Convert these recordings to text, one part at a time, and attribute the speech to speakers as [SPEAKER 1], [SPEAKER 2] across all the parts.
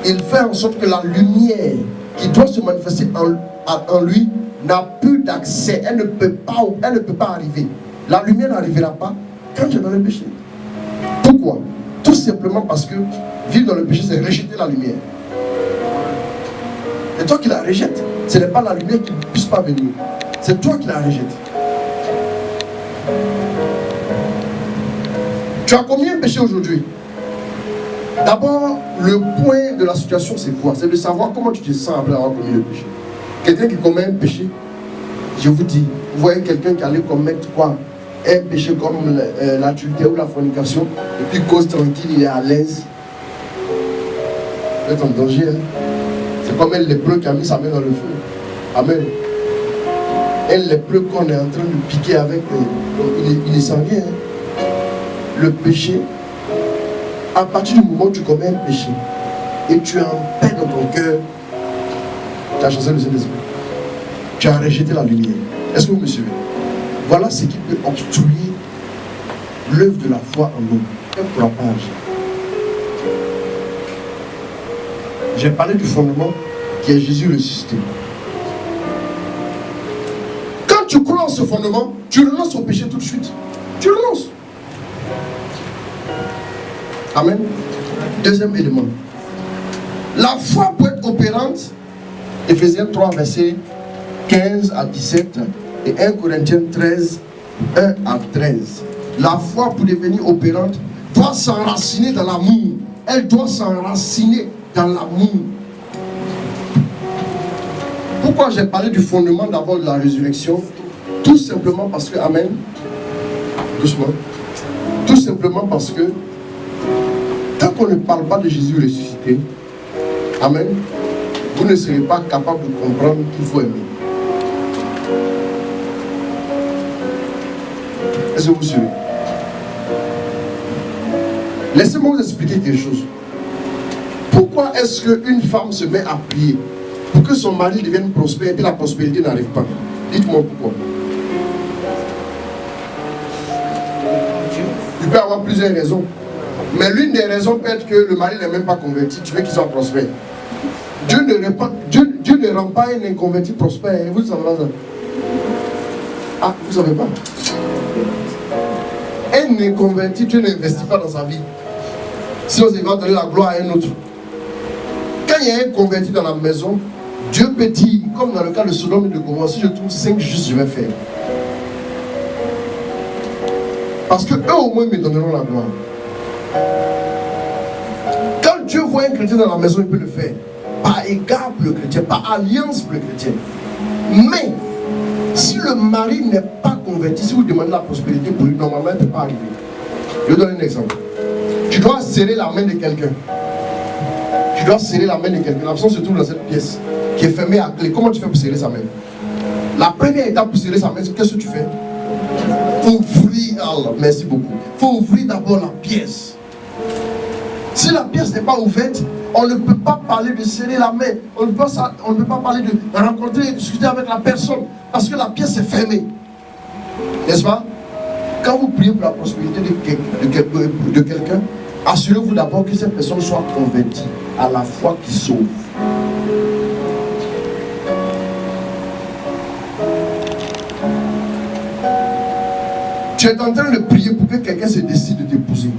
[SPEAKER 1] il fait en sorte que la lumière qui doit se manifester en lui n'a plus d'accès. Elle ne peut pas arriver. La lumière n'arrivera pas quand tu es dans le péché. Pourquoi? Tout simplement parce que vivre dans le péché, c'est rejeter la lumière. C'est toi qui la rejettes. Ce n'est pas la lumière qui ne puisse pas venir. C'est toi qui la rejettes. Tu as combien de péchés aujourd'hui? D'abord, le point de la situation, c'est quoi? C'est de savoir comment tu te sens après avoir commis le péché. Quelqu'un qui commet un péché, je vous dis, vous voyez quelqu'un qui allait commettre quoi? Un péché comme l'adultère ou la fornication, et puis cause tranquille, il est à l'aise. Vous êtes en danger, hein? C'est comme un lépreux qui a mis sa main dans le feu. Amen. Un lépreux qu'on est en train de piquer avec, il ne sent rien. Hein? Le péché, à partir du moment où tu commets un péché et tu es en paix dans ton cœur, tu as chassé le Saint-Esprit. Tu as rejeté la lumière. Est-ce que vous me suivez? Voilà ce qui peut obstruer l'œuvre de la foi en nous. Un propage. J'ai parlé du fondement qui est Jésus ressuscité. Quand tu crois en ce fondement, tu renonces au péché tout de suite. Tu renonces. Amen. Deuxième élément. La foi peut être opérante. Éphésiens 3, versets 15 à 17 et 1 Corinthiens 13, 1 à 13. La foi, pour devenir opérante, doit s'enraciner dans l'amour. Elle doit s'enraciner dans l'amour. Pourquoi j'ai parlé du fondement d'abord de la résurrection? Tout simplement parce que, amen, doucement, tout simplement parce que tant qu'on ne parle pas de Jésus ressuscité, amen, vous ne serez pas capable de comprendre qu'il faut aimer. Est-ce que vous suivez? Laissez-moi vous expliquer quelque chose. Pourquoi est-ce qu'une femme se met à prier pour que son mari devienne prospère et que la prospérité n'arrive pas? Dites-moi pourquoi. Il peut y avoir plusieurs raisons. Mais l'une des raisons peut être que le mari n'est même pas converti. Tu veux qu'il soit prospère. Dieu ne rend pas un inconverti prospère. Vous savez ça? Ah, vous ne savez pas? Un inconverti, Dieu n'investit pas dans sa vie. Sinon, il va donner la gloire à un autre. Quand il y a un converti dans la maison, Dieu peut dire, comme dans le cas de Sodome et de Gomorrhe, si je trouve 5 justes, je vais faire. Parce que eux au moins me donneront la gloire. Quand Dieu voit un chrétien dans la maison, il peut le faire. Par égard pour le chrétien, par alliance pour le chrétien. Mais, si le mari n'est pas converti, si vous demandez la prospérité pour lui, normalement, elle ne peut pas arriver. Je vais donner un exemple. Tu dois serrer la main de quelqu'un. Tu dois serrer la main de quelqu'un. La personne se trouve dans cette pièce qui est fermée à clé. Comment tu fais pour serrer sa main? La première étape pour serrer sa main, qu'est-ce que tu fais? Il faut ouvrir. Allah, merci beaucoup. Il faut ouvrir d'abord la pièce. Si la pièce n'est pas ouverte, on ne peut pas parler de serrer la main. On ne peut pas parler de rencontrer et discuter avec la personne. Parce que la pièce est fermée. N'est-ce pas? Quand vous priez pour la prospérité de quelqu'un, assurez-vous d'abord que cette personne soit convertie à la foi qui sauve. Tu es en train de prier pour que quelqu'un se décide de t'épouser.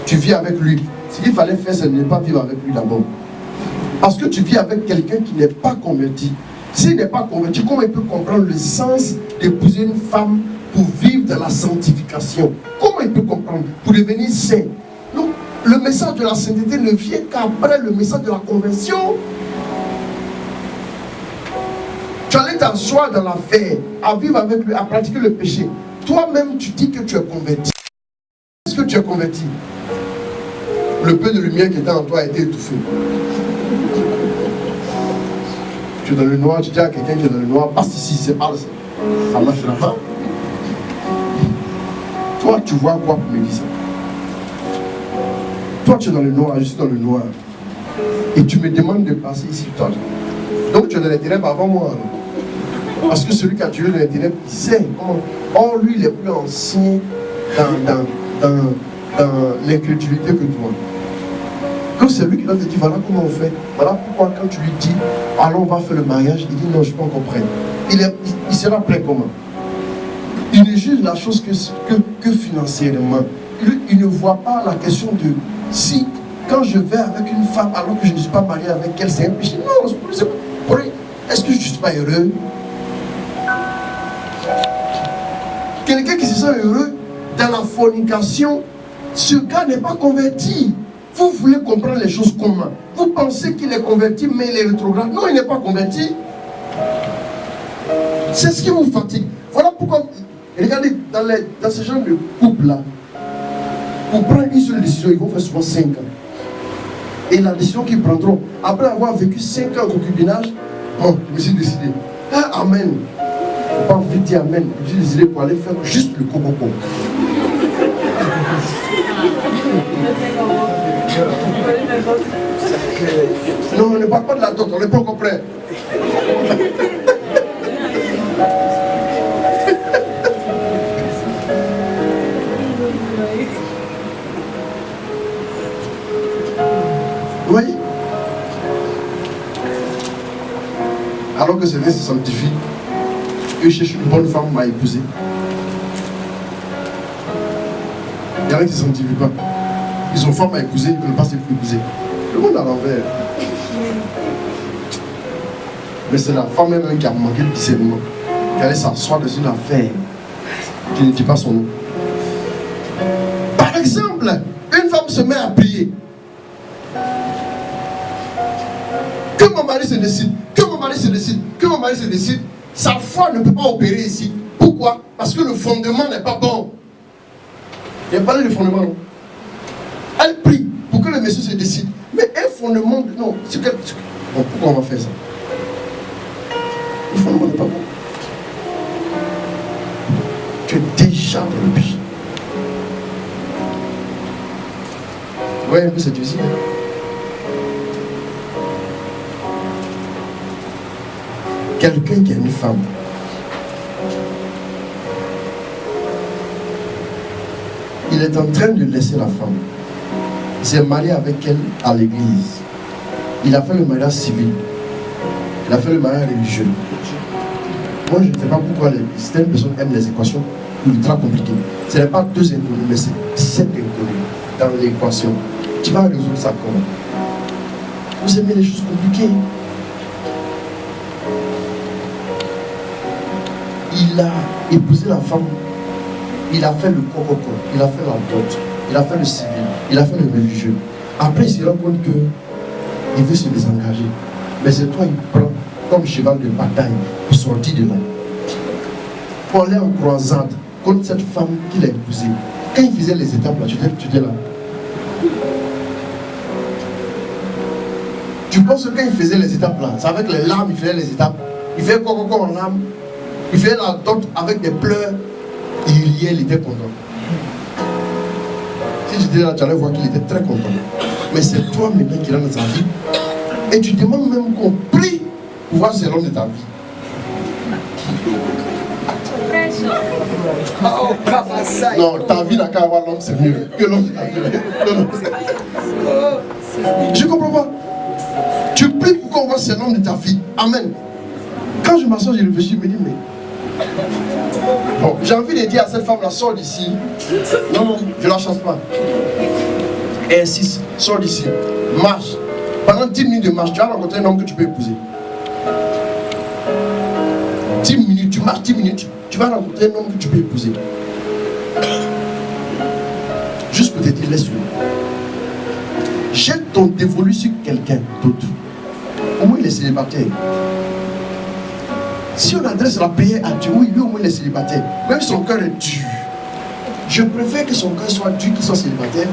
[SPEAKER 1] Tu vis avec lui. Ce qu'il fallait faire, c'est de ne pas vivre avec lui d'abord. Parce que tu vis avec quelqu'un qui n'est pas converti. S'il n'est pas converti, comment il peut comprendre le sens d'épouser une femme pour vivre dans la sanctification? Comment il peut comprendre? Pour devenir saint. Donc, le message de la sainteté ne vient qu'après le message de la conversion. Tu allais t'asseoir dans l'affaire, à vivre avec lui, à pratiquer le péché. Toi-même, tu dis que tu es converti. Est-ce que tu es converti? Le peu de lumière qui était en toi a été étouffé. Tu es dans le noir, tu dis à quelqu'un qui est dans le noir, passe ici, c'est pas ça. Ça marche là-bas. Toi, tu vois quoi pour me dire ça? Toi, tu es dans le noir, je suis dans le noir. Et tu me demandes de passer ici, toi. Donc, tu es dans les ténèbres avant moi. Parce que celui qui a tué dans les ténèbres, il sait comment. Or, lui, il est plus ancien dans l'incrédulité que toi. Donc c'est lui qui va te dire, voilà comment on fait. Voilà pourquoi quand tu lui dis, allons on va faire le mariage, il dit non, je ne suis pas encore prêt. Il sera prêt comment? Il ne juge la chose que financièrement. Il ne voit pas la question de si, quand je vais avec une femme alors que je ne suis pas marié avec elle, c'est un péché. Non, est-ce que je ne suis pas heureux? Quelqu'un qui se sent heureux dans la fornication, ce gars n'est pas converti. Vous voulez comprendre les choses comment? Vous pensez qu'il est converti, mais il est rétrograde. Non, il n'est pas converti. C'est ce qui vous fatigue. Voilà pourquoi, regardez, dans ce genre de couple-là, pour prendre une seule décision, ils vont faire souvent 5 ans. Et la décision qu'ils prendront, après avoir vécu 5 ans en concubinage, bon, je me suis décidé. Ah, amen. Il ne faut pas vite dire amen. Je me suis décidé pour aller faire juste le coco. Non, on ne parle pas de la dot, on n'est pas encore prêt. Vous voyez? Alors que certains se sanctifient, eux cherchent une bonne femme à épouser. Il y en a qui ne se sanctifient pas. Ils ont femme à épouser, ils ne veulent pas s'épouser. Le monde à l'envers. Mais c'est la femme même qui a manqué de discernement, qui allait s'asseoir dans une affaire qui ne dit pas son nom. Par exemple, une femme se met à prier. Que mon mari se décide, que mon mari se décide, que mon mari se décide, sa foi ne peut pas opérer ici. Pourquoi? Parce que le fondement n'est pas bon. Il n'y a pas de fondement, non? Elle prie pour que le monsieur se décide. Mais un fondement, non. Bon, pourquoi on va faire ça? Le fondement n'est pas bon. Tu es déjà dans le péché. Vous voyez un peu cette usine? Quelqu'un qui a une femme, il est en train de laisser la femme. Il s'est marié avec elle à l'église. Il a fait le mariage civil. Il a fait le mariage religieux. Moi, je ne sais pas pourquoi certaines personnes aiment les équations ultra compliquées. Ce n'est pas 2 inconnus, mais c'est 7 inconnus dans l'équation. Tu vas résoudre ça comment? Vous aimez les choses compliquées. Il a épousé la femme. Il a fait le coco, il a fait la dot, il a fait le civil, il a fait le religieux. Après, il se rend compte qu'il veut se désengager. Mais c'est toi, il prend comme cheval de bataille pour sortir de là. Pour aller en croisade contre cette femme qu'il a épousée. Quand il faisait les étapes là, tu étais là. Tu penses que quand il faisait les étapes là, c'est avec les larmes il faisait les étapes. Il faisait coco en larmes, il faisait la dot avec des pleurs. Il était content. Si j'étais là, tu allais voir qu'il était très content. Mais c'est toi maintenant qui rentre dans sa vie. Et tu demandes même qu'on prie pour voir c'est l'homme de ta vie. Non, ta vie n'a qu'à avoir l'homme, c'est mieux que l'homme de ta vie. Je ne comprends pas. Tu pries pour qu'on voit c'est l'homme de ta vie. Amen. Quand je m'assois, je réfléchis, je me dis, mais bon, j'ai envie de dire à cette femme-là, sors d'ici. Non, je ne la chasse pas. Et insiste, sors d'ici. Marche. Pendant 10 minutes de marche, tu vas rencontrer un homme que tu peux épouser. 10 minutes, tu marches 10 minutes, tu vas rencontrer un homme que tu peux épouser. Juste pour te dire, laisse-le. Jette ton dévolu sur quelqu'un d'autre. Au moins il est célibataire. Si on adresse la prière à Dieu, oui, lui au moins il est célibataire. Même son cœur est dur. Je préfère que son cœur soit dur, qu'il soit célibataire,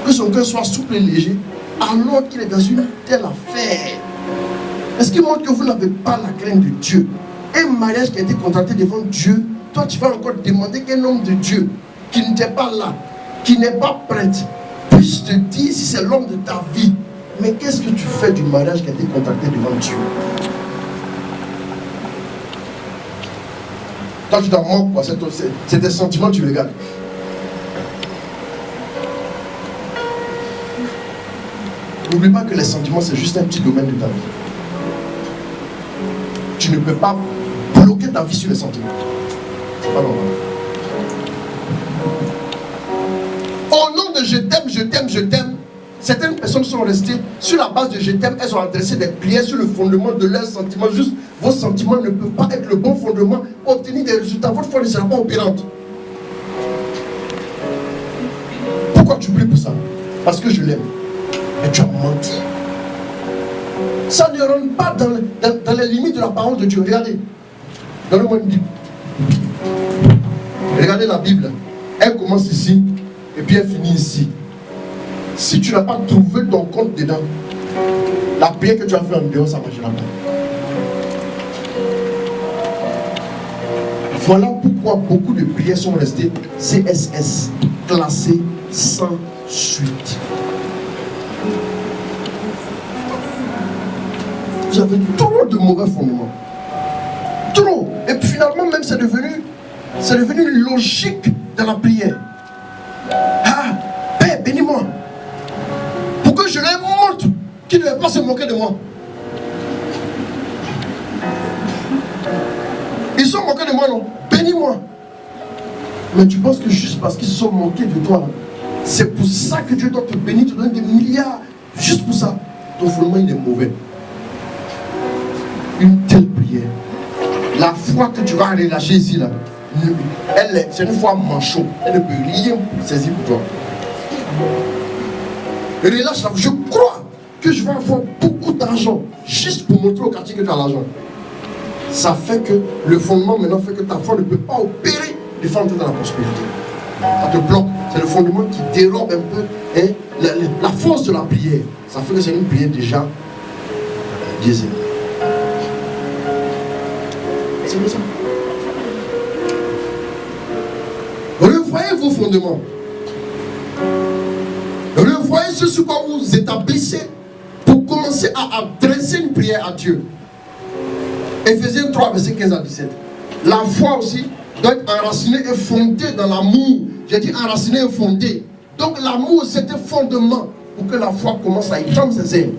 [SPEAKER 1] que son cœur soit souple et léger, alors qu'il est dans une telle affaire. Est-ce qu'il montre que vous n'avez pas la crainte de Dieu? Un mariage qui a été contracté devant Dieu, toi tu vas encore demander qu'un homme de Dieu, qui n'était pas là, qui n'est pas prêt, puisse te dire si c'est l'homme de ta vie. Mais qu'est-ce que tu fais du mariage qui a été contracté devant Dieu? Toi, tu t'en moques, quoi. C'est tes sentiments, tu regardes. N'oublie pas que les sentiments, c'est juste un petit domaine de ta vie. Tu ne peux pas bloquer ta vie sur les sentiments. C'est pas normal. Au nom de je t'aime, je t'aime, je t'aime, certaines personnes sont restées sur la base de je t'aime, elles ont adressé des prières sur le fondement de leurs sentiments. Juste, vos sentiments ne peuvent pas être le bon fondement pour obtenir des résultats. Votre foi ne sera pas opérante. Pourquoi tu pries pour ça? Parce que je l'aime. Mais tu as menti. Ça ne rentre pas dans les limites de la parole de Dieu. Regardez. Donnez-moi une Bible. Regardez la Bible. Elle commence ici et puis elle finit ici. Si tu n'as pas trouvé ton compte dedans, la prière que tu as fait en dehors, ça ne marchera pas. Voilà pourquoi beaucoup de prières sont restées CSS, classées sans suite. Vous avez trop de mauvais fondements. Trop. Et puis finalement, même c'est devenu logique dans la prière. Ah, Père, bénis-moi. Pour que je leur montre qu'ils ne devaient pas se moquer de moi. Ils sont moqués de moi, non? Bénis-moi. Mais tu penses que juste parce qu'ils se sont moqués de toi, c'est pour ça que Dieu doit te bénir, te donner des milliards. Juste pour ça. Ton fondement, il est mauvais. Une telle prière, la foi que tu vas relâcher ici, là, c'est une foi manchot. Elle ne peut rien saisir pour toi. Relâche la foi. Je crois que je vais avoir beaucoup d'argent juste pour montrer au quartier que tu as l'argent. Ça fait que le fondement maintenant fait que ta foi ne peut pas opérer de faire entrer dans la prospérité. Ça te bloque. C'est le fondement qui dérobe un peu la force de la prière. Ça fait que c'est une prière déjà biaisée. C'est comme ça. Revoyez vos fondements. Revoyez ce sur quoi vous établissez pour commencer à adresser une prière à Dieu. Éphésiens 3, verset 15 à 17. La foi aussi doit être enracinée et fondée dans l'amour. J'ai dit enracinée et fondée. Donc l'amour, c'est un fondement pour que la foi commence à étendre ses ailes.